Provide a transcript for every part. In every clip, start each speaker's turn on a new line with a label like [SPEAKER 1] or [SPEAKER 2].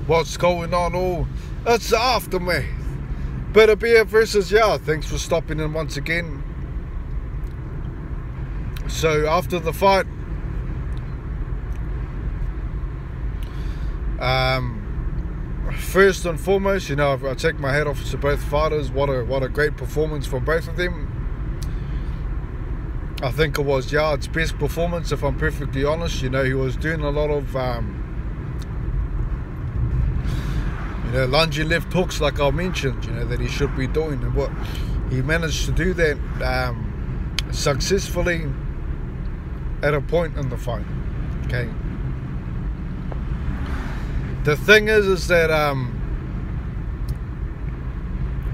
[SPEAKER 1] what's going on? Oh, it's the aftermath. Beterbiev versus Yarde. Thanks for stopping in once again. So after the fight, first and foremost, I take my hat off to both fighters. What a great performance from both of them. I think it was Yarde's best performance, if I'm perfectly honest. He was doing a lot of lunging left hooks, like I mentioned, that he should be doing, and what he managed to do that successfully at a point in the fight. Okay. The thing is that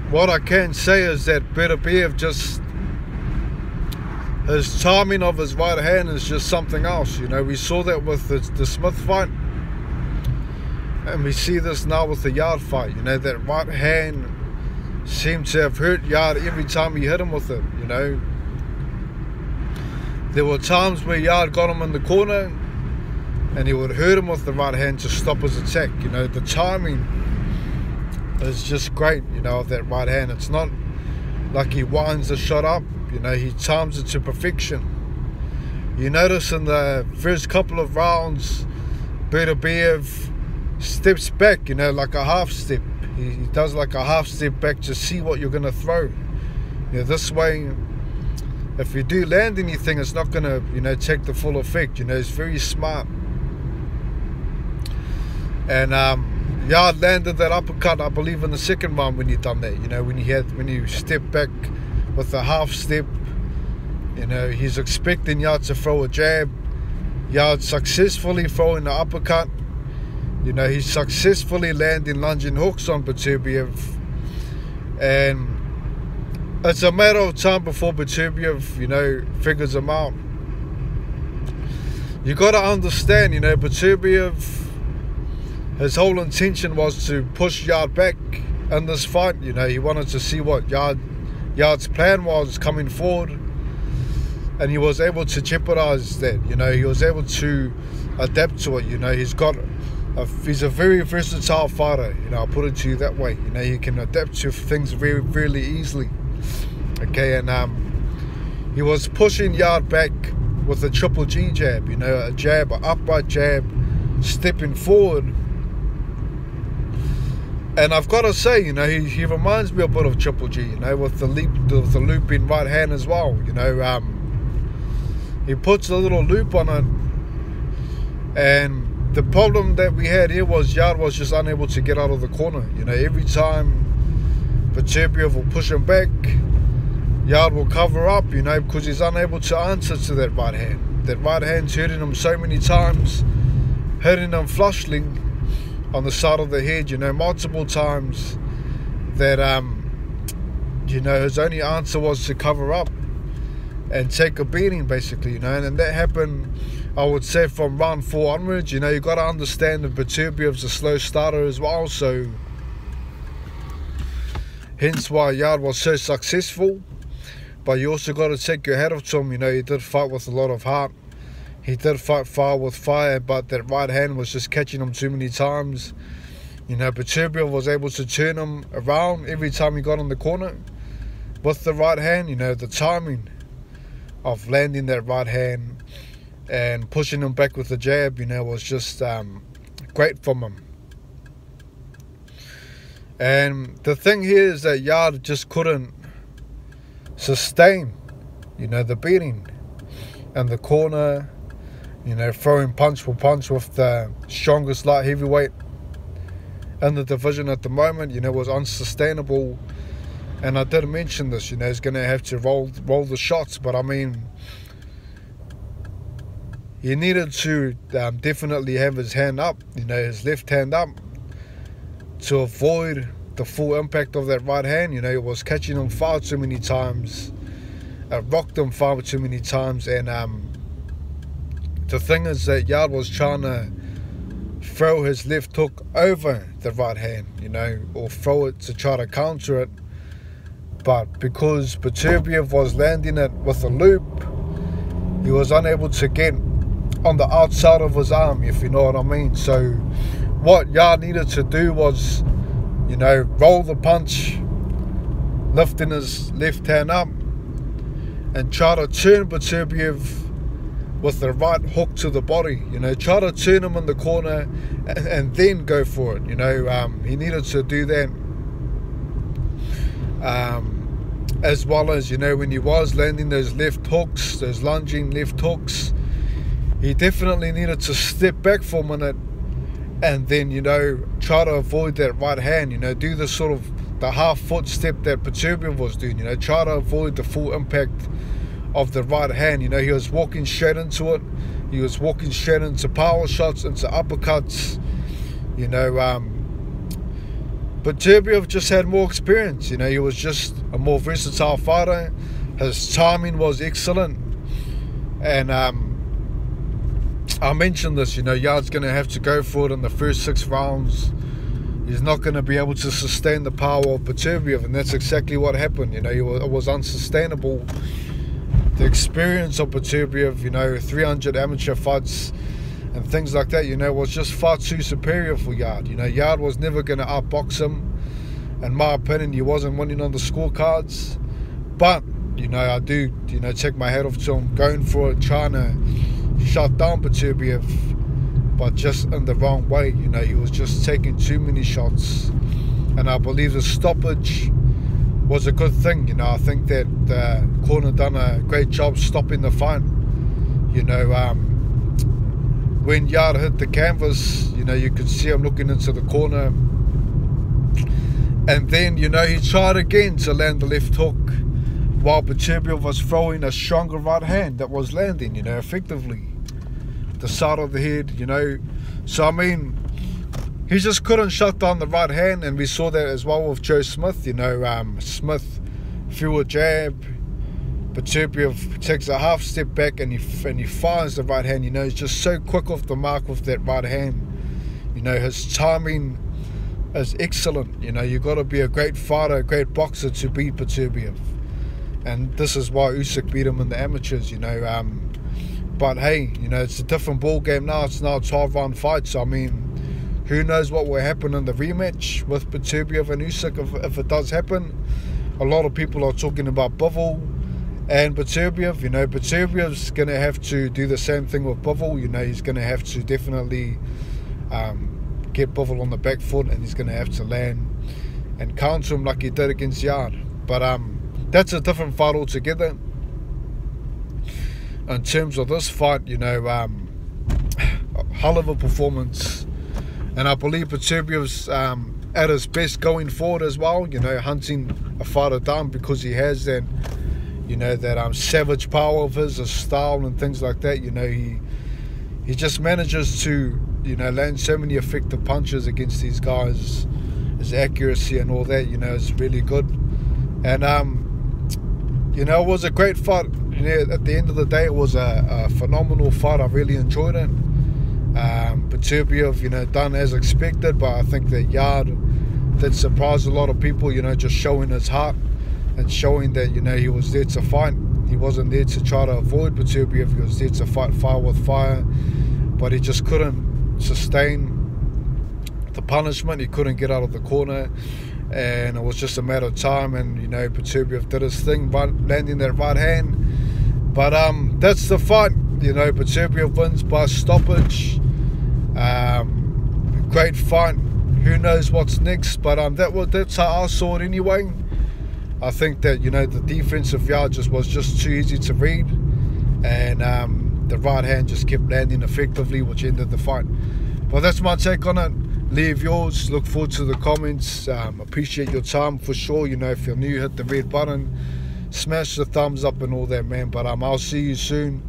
[SPEAKER 1] what I can say is that Beterbiev his timing of his right hand is just something else. We saw that with the Smith fight, and we see this now with the Yarde fight. That right hand seemed to have hurt Yarde every time he hit him with it. There were times where Yarde got him in the corner and he would hurt him with the right hand to stop his attack. The timing is just great, of that right hand. It's not like he winds the shot up, he times it to perfection. You notice in the first couple of rounds, Beterbiev steps back, like a half step. He does like a half step back to see what you're going to throw. This way, if you do land anything, it's not going to, take the full effect. It's very smart. And Yarde landed that uppercut, I believe, in the second round when he done that. When you step back with a half step, he's expecting Yarde to throw a jab. Yarde successfully throwing the uppercut. He's successfully landing lunging hooks on Beterbiev, and it's a matter of time before Beterbiev, figures him out. You got to understand, Beterbiev, his whole intention was to push Yarde back in this fight. He wanted to see what Yarde's plan was coming forward, and he was able to jeopardize that. He was able to adapt to it. He's a very versatile fighter. I'll put it to you that way. He can adapt to things very, really easily. Okay, and he was pushing Yarde back with a triple G jab. A jab, an upright jab, stepping forward. And I've got to say, he reminds me a bit of Triple G, with the looping right hand as well. He puts a little loop on it, and the problem that we had here was Yarde was just unable to get out of the corner. Every time Beterbiev will push him back, Yarde will cover up, because he's unable to answer to that right hand. That right hand's hurting him so many times, hitting him flushly on the side of the head, multiple times, that his only answer was to cover up and take a beating, basically, and that happened, I would say, from round 4 onwards. You got to understand that Beterbiev's a slow starter as well, so hence why Yarde was so successful. But you also got to take your hat off to him. He did fight with a lot of heart. He did fight fire with fire, but that right hand was just catching him too many times. Beterbiev was able to turn him around every time he got in the corner with the right hand. The timing of landing that right hand and pushing him back with the jab, was just great from him. And the thing here is that Yarde just couldn't sustain, the beating in the corner. Throwing punch for punch with the strongest light heavyweight in the division at the moment, was unsustainable. And I did mention this, he's going to have to roll the shots. But I mean, he needed to definitely have his hand up, his left hand up, to avoid the full impact of that right hand. It was catching him far too many times. It rocked him far too many times. And the thing is that Yarde was trying to throw his left hook over the right hand, or throw it to try to counter it. But because Beterbiev was landing it with a loop, he was unable to get on the outside of his arm, if you know what I mean. So what Yarde needed to do was, you know, roll the punch, lifting his left hand up, and try to turn Beterbiev with the right hook to the body. You know, try to turn him in the corner and then go for it. You know, he needed to do that. As well as, you know, when he was landing those left hooks, those lunging left hooks, he definitely needed to step back for a minute and then, you know, try to avoid that right hand. You know, do the sort of the half foot step that Beterbiev was doing. You know, try to avoid the full impact of the right hand. You know, he was walking straight into it. He was walking straight into power shots, into uppercuts. You know, Beterbiev just had more experience. You know, he was just a more versatile fighter. His timing was excellent. And I mentioned this, you know, Yarde's going to have to go for it in the first 6 rounds. He's not going to be able to sustain the power of Beterbiev, and that's exactly what happened. You know, it was unsustainable. The experience of Beterbiev, you know, 300 amateur fights and things like that, you know, was just far too superior for Yarde. You know, Yarde was never going to outbox him. In my opinion, he wasn't winning on the scorecards. But, you know, I do, you know, take my hat off to him, going for it, trying to shut down Beterbiev, but just in the wrong way. You know, he was just taking too many shots. And I believe the stoppage was a good thing. You know, I think that the corner done a great job stopping the fight. You know, when Yarde hit the canvas, you know, you could see him looking into the corner. And then, you know, he tried again to land the left hook while Beterbiev was throwing a stronger right hand that was landing, you know, effectively. The side of the head, you know. So, I mean, he just couldn't shut down the right hand, and we saw that as well with Joe Smith. You know, Smith threw a jab, Beterbiev takes a half step back and he fires the right hand. You know, he's just so quick off the mark with that right hand. You know, his timing is excellent. You know, you've got to be a great fighter, a great boxer to beat Beterbiev. And this is why Usyk beat him in the amateurs, you know. But hey, you know, it's a different ball game now. It's now a 12-round fight. So, I mean, who knows what will happen in the rematch with Beterbiev and Usyk if it does happen. A lot of people are talking about Bivol and Beterbiev. You know, Beterbiev's going to have to do the same thing with Bivol. You know, he's going to have to definitely get Bivol on the back foot, and he's going to have to land and counter him like he did against Yarde. But that's a different fight altogether. In terms of this fight, you know, hell of a performance. And I believe Beterbiev's at his best going forward as well, you know, hunting a fighter down, because he has that, you know, that savage power of his style and things like that. You know, he just manages to, you know, land so many effective punches against these guys. His accuracy and all that, you know, is really good. And you know, it was a great fight. You know, at the end of the day, it was a phenomenal fight. I really enjoyed it. Beterbiev, you know, done as expected, but I think that Yarde did surprise a lot of people, you know, just showing his heart and showing that, you know, he was there to fight. He wasn't there to try to avoid Beterbiev. He was there to fight fire with fire, but he just couldn't sustain the punishment. He couldn't get out of the corner, and it was just a matter of time. And, you know, Beterbiev did his thing by landing that right hand. But that's the fight. You know, Beterbiev wins by stoppage. Great fight. Who knows what's next? But that's how I saw it anyway. I think that, you know, the defense of Yarde was just too easy to read, and the right hand just kept landing effectively, which ended the fight. But that's my take on it. Leave yours. Look forward to the comments. Appreciate your time for sure. You know, if you're new, hit the red button, smash the thumbs up and all that, man. But I'll see you soon.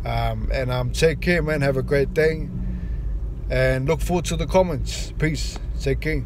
[SPEAKER 1] And take care, man. Have a great day, and look forward to the comments. Peace. Take care.